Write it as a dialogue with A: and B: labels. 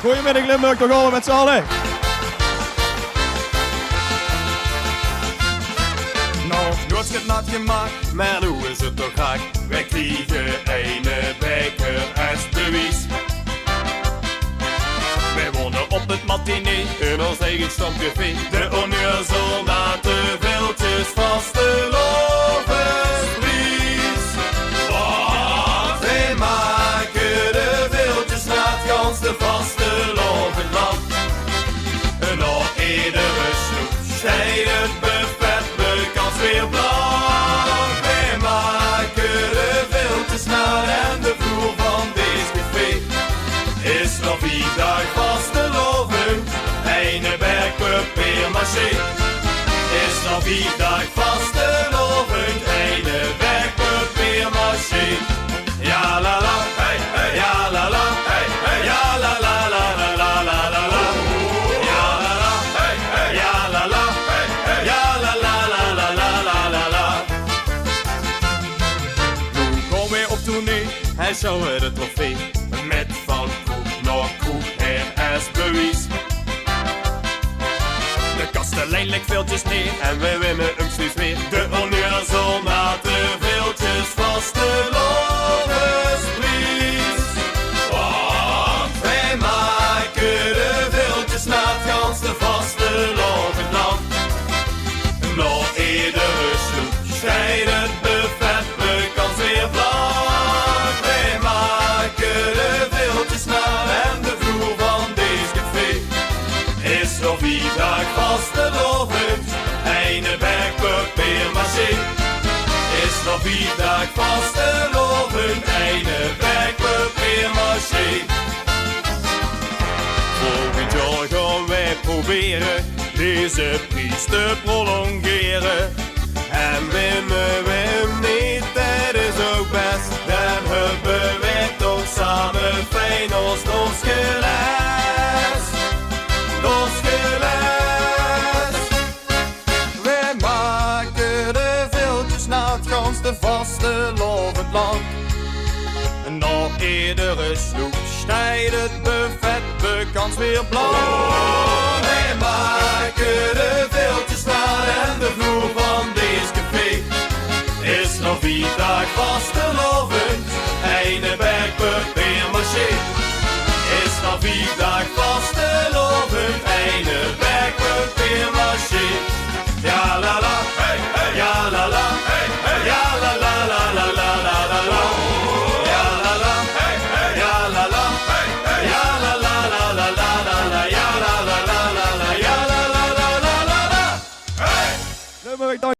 A: Goedemiddag Limburg, toch allemaal met z'n allen.
B: Nou, nooit het nat gemaakt, maar hoe is het toch graag? Wij krijgen een beker als bewijs. Wij wonen op het matinee in ons eigen stamcafé. De Sjöppe Naat, de Viltjes vastelovensvries. Want wij maken de Viltjes Naat, gans de vastelovend land. En na iedere snoep stijgt het buffet bekans weer blank. Wij maken de Viltjes Naat en de vloer van deze café is nog 4 dagen vastelovend. Eine werkpapier-maché is nog 4 dagen vastelovend. Eine werkpapier-maché. Ja la la, hey, hey, ja la la, hey, hey, ja la la la la la la la la. Ja la la, hey, hey, ja la la, hey, hey, ja la la la la la la la la. Nu kom weer op tournee, hij zou de trofee met van kroeg naar kroeg en als bewijs. De kastelein legt Viltjes neer en wij winnen hem steeds weer. De Sjöppe Naat, de Viltjes vastelovensvries. Want wij maken de Viltjes Naat, gans de vastelovend land. Na iedere snoep stijgt het buffet bekans weer blank. Wij maken de Viltjes Naat en de vloer van deze café is nog 4 dagen vastelovend. Eine werkpapier-maché is nog 4 dagen vastelovend. Eine werkpapier-maché. Volgend jaar gaan wij proberen deze prijs te prolongeren. En winnen we hem niet, dat is ook best. Dan hebben wij toch samen fijn als ons geles. Ons geles. Wij maken de Viltjes Naat, gans de vastelovend land. En na iedere snoep stijgt het buffet bekans weer blank. Wij maken de Viltjes Naat en de vloer van deze café is nog 4 dagen vastelovend. Eine werkpapier-maché is nog 4 dagen vastelovend. Eine werkpapier-maché. Ja la la, hey, hey, ja la la, hey, hey, ja la la la la la la la la. Ja la la, hey, hey, ja la la, hey, hey, ja la la la la la la la. Ja la la la la la, ja la la la la la la. Hey!
A: Limburg,